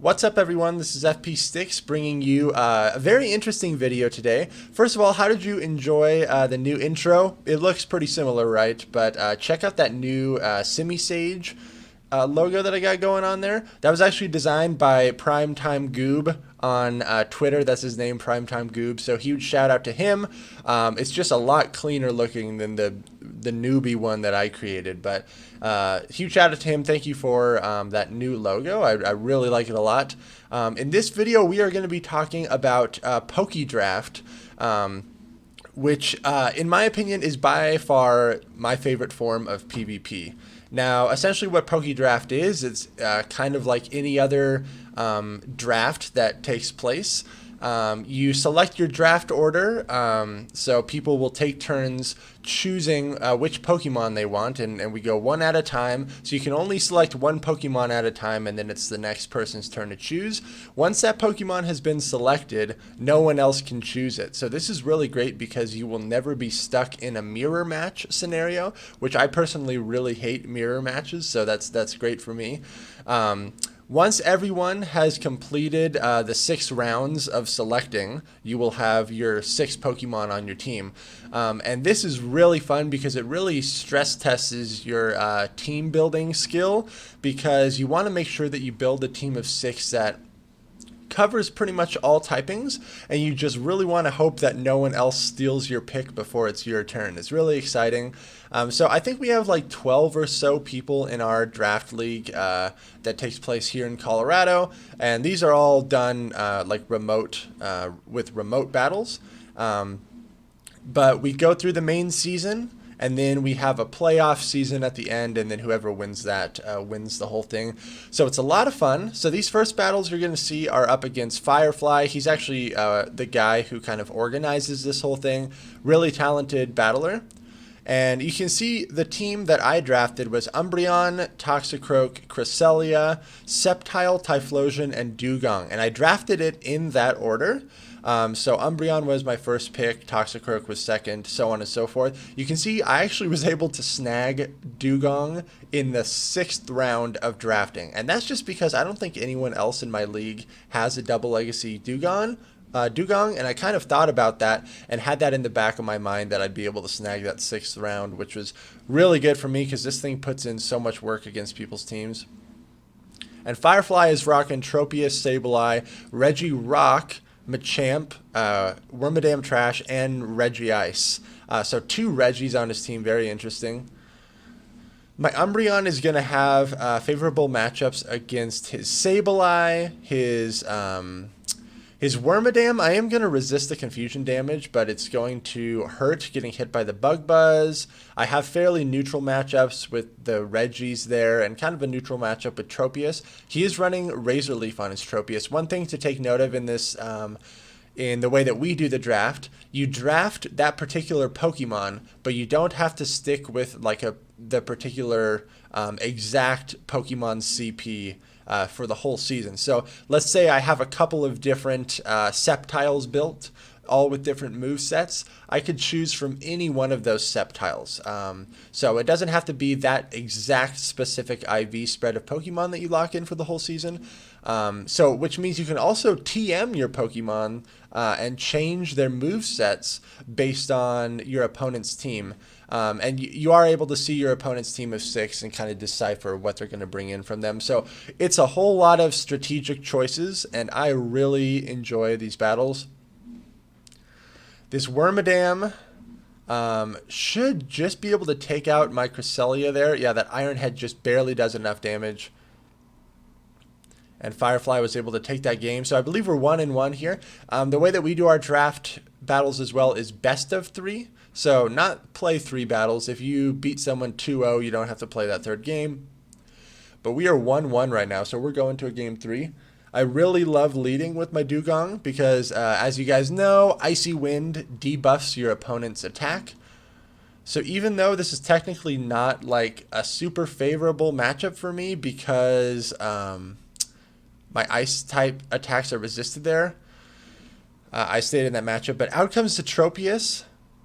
What's up, everyone? This is FP Sticks bringing you a very interesting video today. First of all, how did you enjoy the new intro? It looks pretty similar, right? But check out that new Simi-Sage logo that I got going on there. That was actually designed by Primetime Goob on Twitter. That's his name, Primetime Goob. So huge shout out to him. It's just a lot cleaner looking than the newbie one that I created, but huge shout out to him. Thank you for that new logo. I really like it a lot. In this video, we are going to be talking about PokeDraft, which in my opinion is by far my favorite form of PvP. Now, essentially what PokeDraft is, it's kind of like any other draft that takes place. You select your draft order, so people will take turns choosing which Pokemon they want, and we go one at a time, so you can only select one Pokemon at a time, and then it's the next person's turn to choose. Once that Pokemon has been selected, no one else can choose it. So this is really great because you will never be stuck in a mirror match scenario, which I personally really hate mirror matches, so that's great for me. Once everyone has completed the 6 rounds of selecting, you will have your 6 Pokemon on your team. And this is really fun because it really stress tests your team building skill, because you want to make sure that you build a team of 6 that covers pretty much all typings, and you just really want to hope that no one else steals your pick before it's your turn. It's really exciting. So I think we have like 12 or so people in our draft league that takes place here in Colorado, and these are all done like remote with remote battles. But we go through the main season, and then we have a playoff season at the end, and then whoever wins that wins the whole thing. So it's a lot of fun. So these first battles you're going to see are up against Firefly. He's actually the guy who kind of organizes this whole thing. Really talented battler. And you can see the team that I drafted was Umbreon, Toxicroak, Cresselia, Sceptile, Typhlosion, and Dugong. And I drafted it in that order. So Umbreon was my first pick, Toxicroak was second, so on and so forth. You can see I actually was able to snag Dugong in the 6th round of drafting. And that's just because I don't think anyone else in my league has a double legacy Dugong, and I kind of thought about that and had that in the back of my mind that I'd be able to snag that 6th round, which was really good for me because this thing puts in so much work against people's teams. And Firefly is rocking Tropius, Sableye, Regirock, Machamp, Wormadam Trash, and Regice. So 2 Regis on his team, very interesting. My Umbreon is going to have favorable matchups against his Sableye, his Wormadam. I am going to resist the confusion damage, but it's going to hurt getting hit by the Bug Buzz. I have fairly neutral matchups with the Regis there, and kind of a neutral matchup with Tropius. He is running Razor Leaf on his Tropius. One thing to take note of in this, in the way that we do the draft, you draft that particular Pokemon, but you don't have to stick with like the particular exact Pokemon CP for the whole season. So let's say I have a couple of different Sceptiles built, all with different move sets. I could choose from any one of those Sceptiles. So it doesn't have to be that exact specific IV spread of Pokemon that you lock in for the whole season. So which means you can also TM your Pokemon and change their move sets based on your opponent's team. And you are able to see your opponent's team of 6 and kind of decipher what they're going to bring in from them. So it's a whole lot of strategic choices, and I really enjoy these battles. This Wormadam should just be able to take out my Cresselia there. Yeah, that Iron Head just barely does enough damage. And Firefly was able to take that game. So I believe we're 1-1 here. The way that we do our draft battles as well is best of 3. So not play 3 battles. If you beat someone 2-0, you don't have to play that 3rd game. But we are 1-1 right now, so we're going to a game 3. I really love leading with my Dugong because, as you guys know, Icy Wind debuffs your opponent's attack. So even though this is technically not like a super favorable matchup for me because my Ice type attacks are resisted there, I stayed in that matchup. But out comes the Tropius.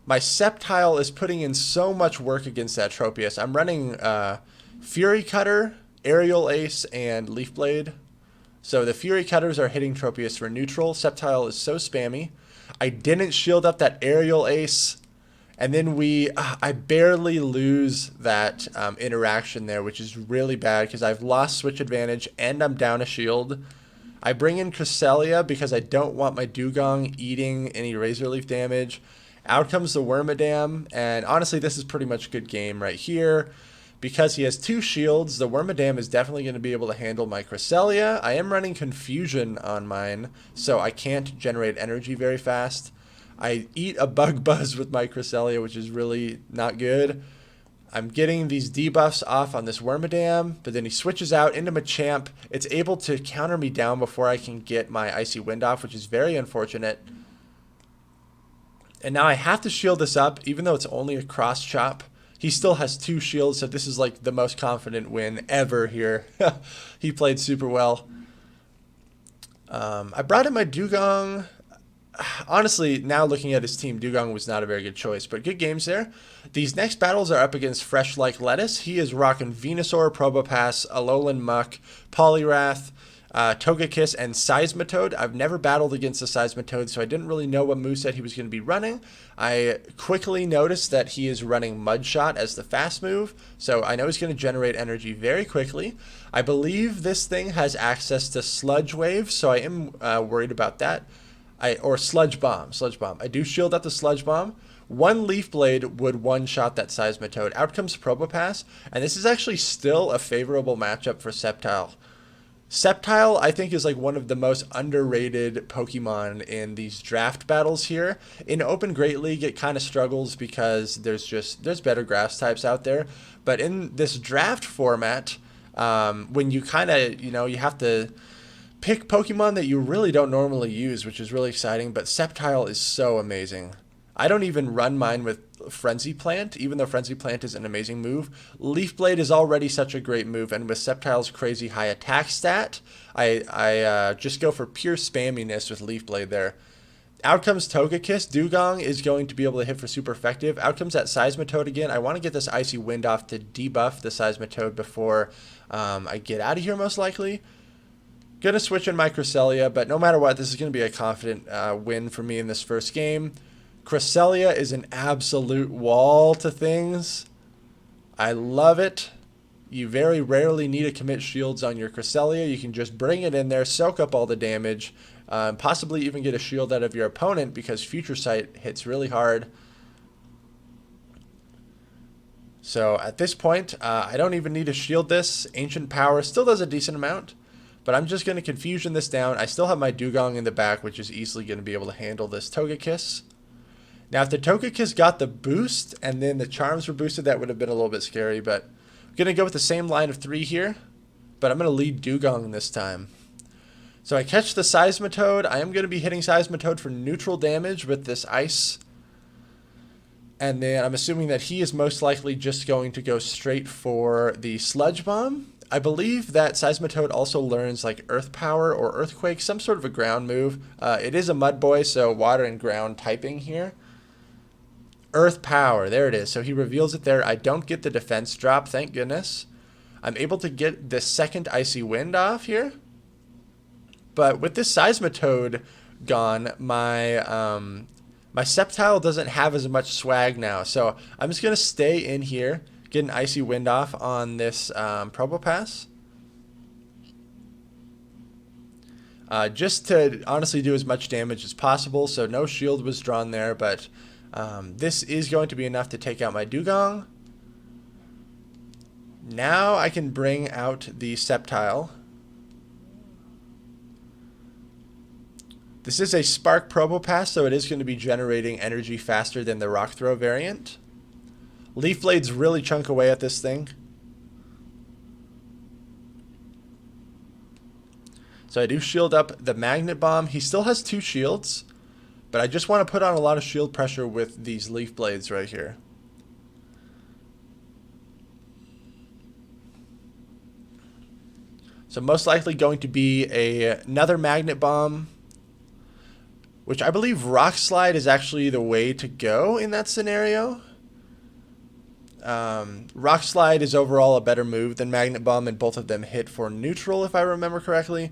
My Sceptile is putting in so much work against that Tropius. I'm running Fury Cutter, Aerial Ace, and Leaf Blade. So the Fury Cutters are hitting Tropius for neutral. Sceptile is so spammy. I didn't shield up that aerial ace. And then I barely lose that interaction there, which is really bad because I've lost switch advantage and I'm down a shield. I bring in Cresselia because I don't want my Dugong eating any Razor Leaf damage. Out comes the Wormadam, and honestly, this is pretty much a good game right here. Because he has 2 shields, the Wormadam is definitely going to be able to handle my Cresselia. I am running Confusion on mine, so I can't generate energy very fast. I eat a Bug Buzz with my Cresselia, which is really not good. I'm getting these debuffs off on this Wormadam, but then he switches out into Machamp. It's able to counter me down before I can get my Icy Wind off, which is very unfortunate. And now I have to shield this up, even though it's only a cross chop. He still has 2 shields, so this is like the most confident win ever here. He played super well. I brought in my Dugong. Honestly, now looking at his team, Dugong was not a very good choice, but good games there. These next battles are up against Fresh Like Lettuce. He is rocking Venusaur, Probopass, Alolan Muck, Poliwrath, Togekiss, and Seismitoad. I've never battled against a Seismitoad, so I didn't really know what moveset he was going to be running. I quickly noticed that he is running Mudshot as the fast move, so I know he's going to generate energy very quickly. I believe this thing has access to Sludge Wave, so I am worried about that. Or Sludge Bomb. I do shield up the Sludge Bomb. 1 Leaf Blade would one-shot that Seismitoad. Out comes Probopass, and this is actually still a favorable matchup for Sceptile. Sceptile, I think, is like one of the most underrated Pokemon in these draft battles here. In Open Great League, it kind of struggles because there's better grass types out there. But in this draft format, when you kind of, you have to pick Pokemon that you really don't normally use, which is really exciting, but Sceptile is so amazing. I don't even run mine with Frenzy Plant, even though Frenzy Plant is an amazing move. Leaf Blade is already such a great move, and with Sceptile's crazy high attack stat, I just go for pure spamminess with Leaf Blade there. Out comes Togekiss. Dugong is going to be able to hit for super effective. Out comes that Seismitoad again. I want to get this Icy Wind off to debuff the Seismitoad before I get out of here, most likely. Gonna switch in my Cresselia, but no matter what, this is gonna be a confident win for me in this first game. Cresselia is an absolute wall to things. I love it. You very rarely need to commit shields on your Cresselia. You can just bring it in there, soak up all the damage, possibly even get a shield out of your opponent because Future Sight hits really hard. So at this point, I don't even need to shield this. Ancient Power still does a decent amount. But I'm just going to Confusion this down. I still have my Dugong in the back, which is easily going to be able to handle this Togekiss. Now, if the Togekiss got the boost and then the Charms were boosted, that would have been a little bit scary. But I'm going to go with the same line of 3 here. But I'm going to lead Dugong this time. So I catch the Seismitoad. I am going to be hitting Seismitoad for neutral damage with this Ice. And then I'm assuming that he is most likely just going to go straight for the Sludge Bomb. I believe that Seismitoad also learns like Earth Power or Earthquake, some sort of a ground move. It is a Mud Boy, so water and ground typing here. Earth Power, there it is. So he reveals it there. I don't get the defense drop, thank goodness. I'm able to get the second Icy Wind off here. But with this Seismitoad gone, my Sceptile doesn't have as much swag now. So I'm just going to stay in here. Get an Icy Wind off on this Probopass. Just to honestly do as much damage as possible. So no shield was drawn there, but this is going to be enough to take out my Dugong. Now I can bring out the Sceptile. This is a Spark Probopass, so it is going to be generating energy faster than the Rock Throw variant. Leaf Blades really chunk away at this thing. So I do shield up the Magnet Bomb. He still has 2 shields, but I just want to put on a lot of shield pressure with these Leaf Blades right here. So most likely going to be another Magnet Bomb, which I believe Rock Slide is actually the way to go in that scenario. Rock Slide is overall a better move than Magnet Bomb, and both of them hit for neutral, if I remember correctly.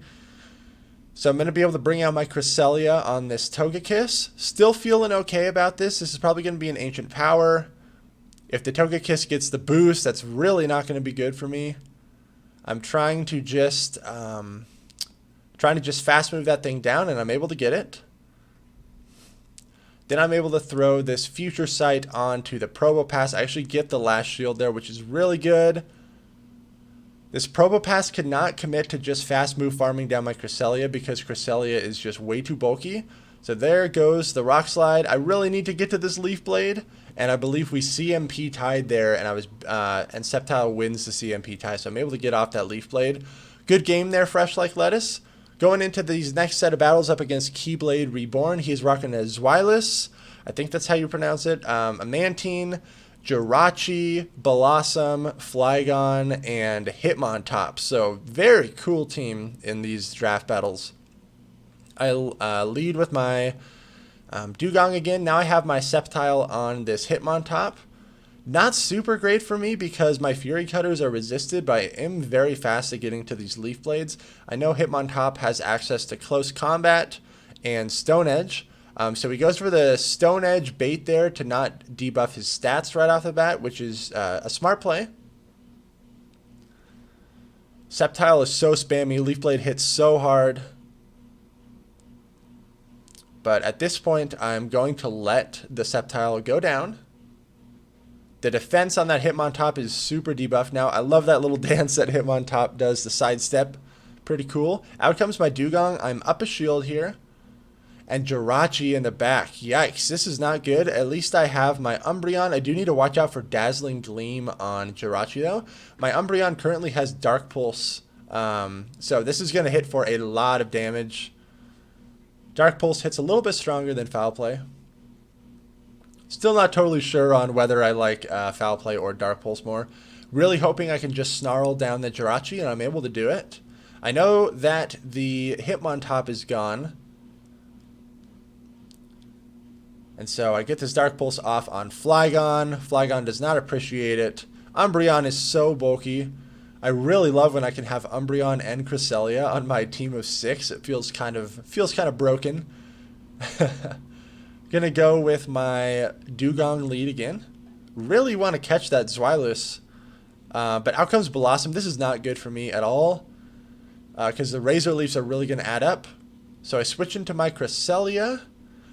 So I'm going to be able to bring out my Cresselia on this Togekiss. Still feeling okay about this. This is probably going to be an Ancient Power. If the Togekiss gets the boost, that's really not going to be good for me. I'm trying to just fast move that thing down, and I'm able to get it. Then I'm able to throw this Future Sight onto the Probopass. I actually get the last shield there, which is really good. This Probopass could not commit to just fast move farming down my Cresselia because Cresselia is just way too bulky. So there goes the Rock Slide. I really need to get to this Leaf Blade, and I believe we CMP tied there, and and Sceptile wins the CMP tie, so I'm able to get off that Leaf Blade. Good game there, Fresh Like Lettuce. Going into these next set of battles up against Keyblade Reborn, he's rocking a Zweilous. I think that's how you pronounce it. A Mantine, Jirachi, Blossom, Flygon, and Hitmontop. So very cool team in these draft battles. I lead with my Dugong again. Now I have my Sceptile on this Hitmontop. Not super great for me because my Fury Cutters are resisted, but I am very fast at getting to these Leaf Blades. I know Hitmontop has access to Close Combat and Stone Edge. So he goes for the Stone Edge bait there to not debuff his stats right off the bat, which is a smart play. Sceptile is so spammy. Leaf Blade hits so hard. But at this point, I'm going to let the Sceptile go down. The defense on that Hitmontop is super debuffed now. I love that little dance that Hitmontop does, the sidestep. Pretty cool. Out comes my Dugong. I'm up a shield here. And Jirachi in the back. Yikes, this is not good. At least I have my Umbreon. I do need to watch out for Dazzling Gleam on Jirachi, though. My Umbreon currently has Dark Pulse. So this is going to hit for a lot of damage. Dark Pulse hits a little bit stronger than Foul Play. Still not totally sure on whether I like Foul Play or Dark Pulse more. Really hoping I can just snarl down the Jirachi, and I'm able to do it. I know that the Hitmontop is gone. And so I get this Dark Pulse off on Flygon. Flygon does not appreciate it. Umbreon is so bulky. I really love when I can have Umbreon and Cresselia on my team of 6. It feels kind of broken. Gonna go with my Dugong lead again. Really want to catch that Zweilous. But out comes Blossom. This is not good for me at all. Because the Razor Leafs are really going to add up. So I switch into my Cresselia.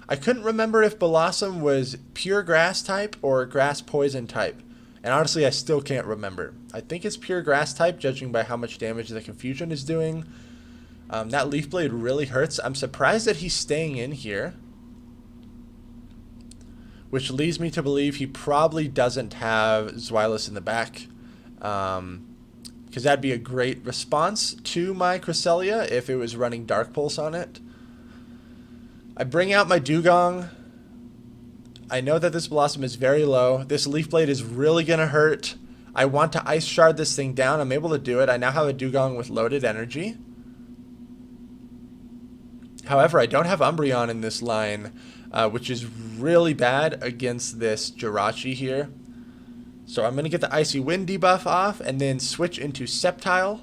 I couldn't remember if Blossom was pure grass type or grass poison type. And honestly, I still can't remember. I think it's pure grass type, judging by how much damage the Confusion is doing. That Leaf Blade really hurts. I'm surprised that he's staying in here. Which leads me to believe he probably doesn't have Zweilous in the back. Because that'd be a great response to my Cresselia if it was running Dark Pulse on it. I bring out my Dugong. I know that this Blossom is very low. This Leaf Blade is really going to hurt. I want to Ice Shard this thing down. I'm able to do it. I now have a Dugong with loaded energy. However, I don't have Umbreon in this line, which is really bad against this Jirachi here. So I'm going to get the Icy Wind debuff off and then switch into Sceptile.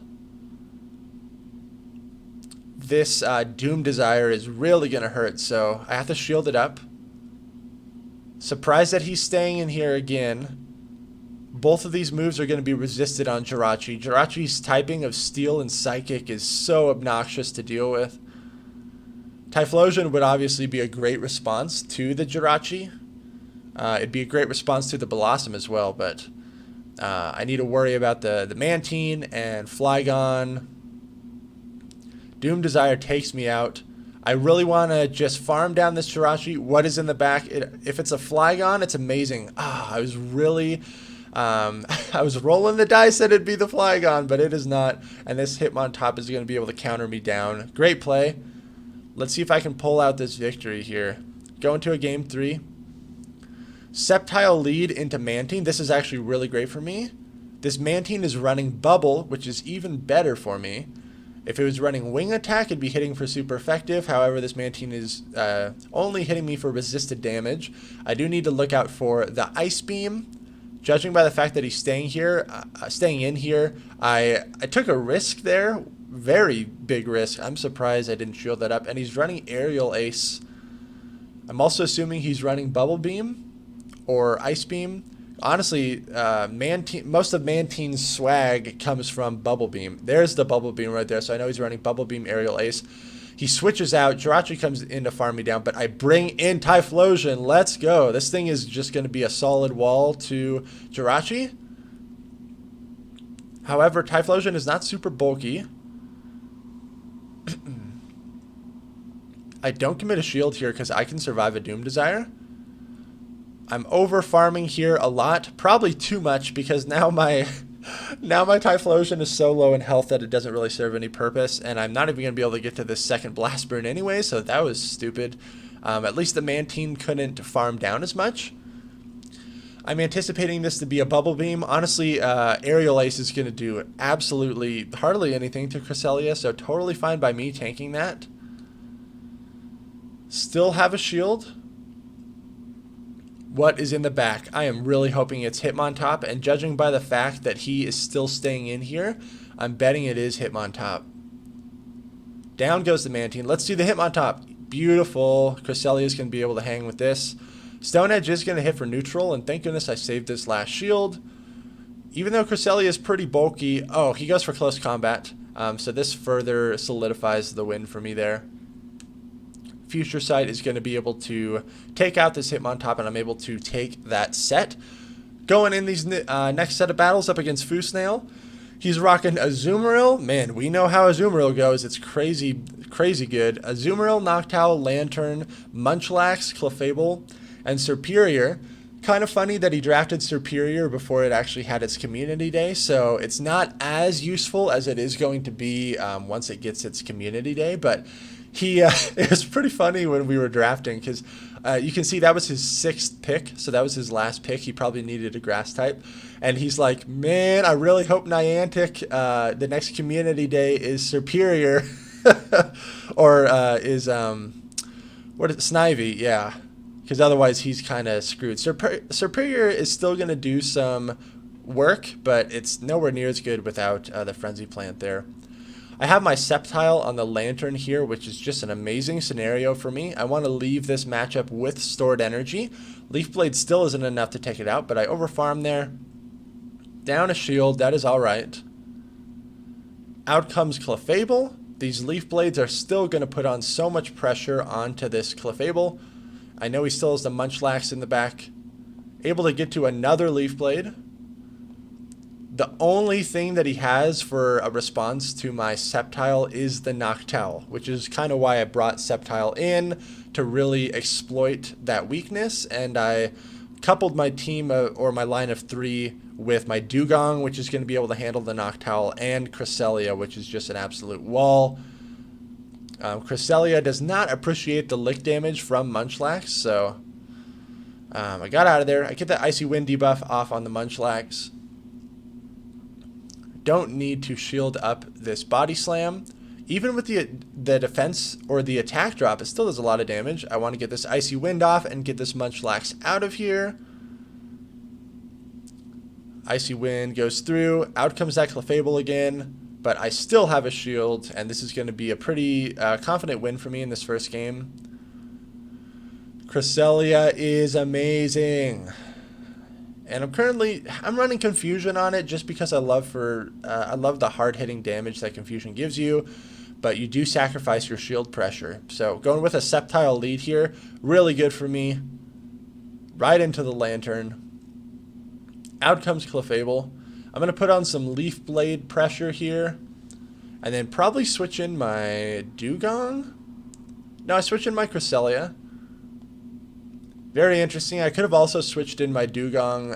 This Doom Desire is really going to hurt, so I have to shield it up. Surprised that he's staying in here again. Both of these moves are going to be resisted on Jirachi. Jirachi's typing of Steel and Psychic is so obnoxious to deal with. Typhlosion would obviously be a great response to the Jirachi. It'd be a great response to the Blossom as well, but I need to worry about the Mantine and Flygon. Doom Desire takes me out. I really want to just farm down this Jirachi. What is in the back? If it's a Flygon, it's amazing. I was really... I was rolling the dice that it'd be the Flygon, but it is not. And this Hitmontop is going to be able to counter me down. Great play. Let's see if I can pull out this victory here. Go into a game 3. Sceptile lead into Mantine. This is actually really great for me. This Mantine is running Bubble, which is even better for me. If it was running Wing Attack, it'd be hitting for super effective. However, this Mantine is only hitting me for resisted damage. I do need to look out for the Ice Beam. Judging by the fact that he's staying in here, I took a risk there very big risk. I'm surprised I didn't shield that up. And he's running Aerial Ace. I'm also assuming he's running Bubble Beam or Ice Beam. Honestly, most of Mantine's swag comes from Bubble Beam. There's the Bubble Beam right there, so I know he's running Bubble Beam, Aerial Ace. He switches out. Jirachi comes in to farm me down, but I bring in Typhlosion. Let's go. This thing is just going to be a solid wall to Jirachi. However, Typhlosion is not super bulky. I don't commit a shield here because I can survive a Doom Desire. I'm over farming here a lot, probably too much, because now my Typhlosion is so low in health that it doesn't really serve any purpose, and I'm not even going to be able to get to this second Blast Burn anyway, so that was stupid. At least the Mantine couldn't farm down as much. I'm anticipating this to be a Bubble Beam. Honestly, Aerial Ace is going to do absolutely hardly anything to Cresselia, so totally fine by me tanking that. Still have a shield. What is in the back? I am really hoping it's Hitmontop, and judging by the fact that he is still staying in here, I'm betting it is Hitmontop. Down goes the Mantine. Let's do the Hitmontop. Beautiful. Cresselia is going to be able to hang with this. Stone Edge is going to hit for neutral, and thank goodness I saved this last shield. Even though Cresselia is pretty bulky, oh, he goes for close combat, so this further solidifies the win for me there. Future Sight is going to be able to take out this Hitmontop, and I'm able to take that set. Going in these next set of battles up against Foosnail, he's rocking Azumarill. Man, we know how Azumarill goes. It's crazy, crazy good. Azumarill, Noctowl, Lantern, Munchlax, Clefable, and Superior. Kind of funny that he drafted Superior before it actually had its community day, so it's not as useful as it is going to be once it gets its community day, but it was pretty funny when we were drafting because you can see that was his 6th pick, so that was his last pick. He probably needed a grass type, and he's like, man, I really hope Niantic, the next community day is Superior, or is Snivy, yeah, because otherwise he's kind of screwed. Superior is still going to do some work, but it's nowhere near as good without the Frenzy Plant there. I have my Sceptile on the Lantern here, which is just an amazing scenario for me. I want to leave this matchup with stored energy. Leaf Blade still isn't enough to take it out, but I overfarm there. Down a shield, that is alright. Out comes Clefable. These Leaf Blades are still going to put on so much pressure onto this Clefable. I know he still has the Munchlax in the back. Able to get to another Leaf Blade. The only thing that he has for a response to my Sceptile is the Noctowl, which is kind of why I brought Sceptile in, to really exploit that weakness, and I coupled my team, or my line of 3, with my Dugong, which is going to be able to handle the Noctowl, and Cresselia, which is just an absolute wall. Cresselia does not appreciate the lick damage from Munchlax, so I got out of there. I get the Icy Wind debuff off on the Munchlax. Don't need to shield up this Body Slam. Even with the defense or the attack drop, it still does a lot of damage. I want to get this Icy Wind off and get this Munchlax out of here. Icy Wind goes through. Out comes that Clefable again. But I still have a shield, and this is going to be a pretty confident win for me in this first game. Cresselia is amazing. And I'm running Confusion on it just because I love the hard-hitting damage that Confusion gives you, but you do sacrifice your shield pressure. So going with a Sceptile lead here, really good for me. Right into the Lantern. Out comes Clefable. I'm going to put on some Leaf Blade pressure here, and then probably switch in my Dugong. No, I switch in my Cresselia. Very interesting. I could have also switched in my Dugong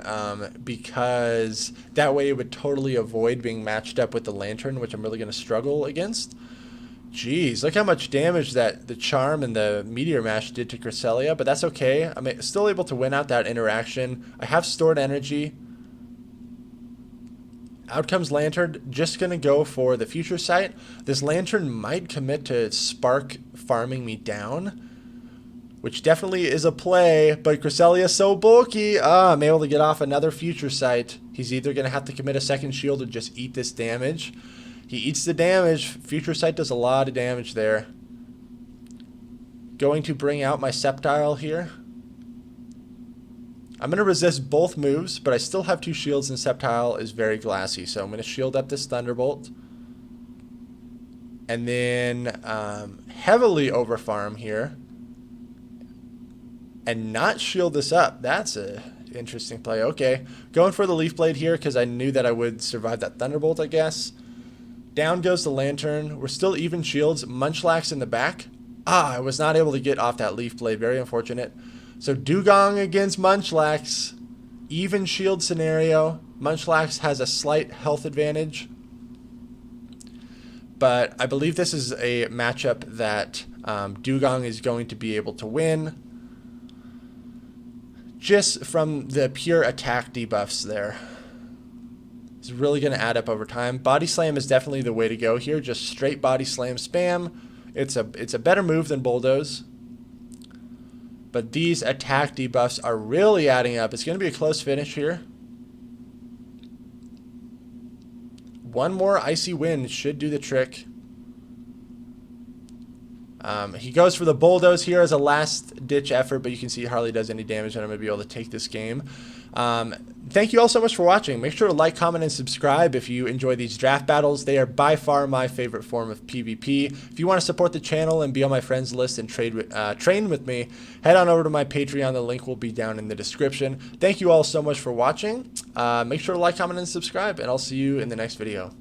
because that way it would totally avoid being matched up with the Lantern, which I'm really going to struggle against. Jeez, look how much damage that the Charm and the Meteor Mash did to Cresselia, but that's okay. I'm still able to win out that interaction. I have stored energy. Out comes Lantern, just going to go for the Future Sight. This Lantern might commit to Spark farming me down, which definitely is a play, but Cresselia is so bulky. I'm able to get off another Future Sight. He's either going to have to commit a second shield or just eat this damage. He eats the damage. Future Sight does a lot of damage there. Going to bring out my Sceptile here. I'm going to resist both moves, but I still have 2 shields and Sceptile is very glassy. So I'm going to shield up this Thunderbolt. And then heavily overfarm here. And not shield this up. That's a interesting play. Okay, going for the Leaf Blade here because I knew that I would survive that Thunderbolt, I guess. Down goes the Lantern. We're still even shields. Munchlax in the back. I was not able to get off that Leaf Blade. Very unfortunate. So Dugong against Munchlax. Even shield scenario. Munchlax has a slight health advantage. But I believe this is a matchup that Dugong is going to be able to win. Just from the pure attack debuffs there. It's really going to add up over time. Body Slam is definitely the way to go here. Just straight Body Slam spam. It's a better move than Bulldoze. But these attack debuffs are really adding up. It's going to be a close finish here. One more Icy Wind should do the trick. He goes for the Bulldoze here as a last-ditch effort, but you can see he hardly does any damage, and I'm going to be able to take this game. Thank you all so much for watching. Make sure to like, comment, and subscribe if you enjoy these draft battles. They are by far my favorite form of PvP. If you want to support the channel and be on my friends list and train with me, head on over to my Patreon. The link will be down in the description. Thank you all so much for watching. Make sure to like, comment, and subscribe, and I'll see you in the next video.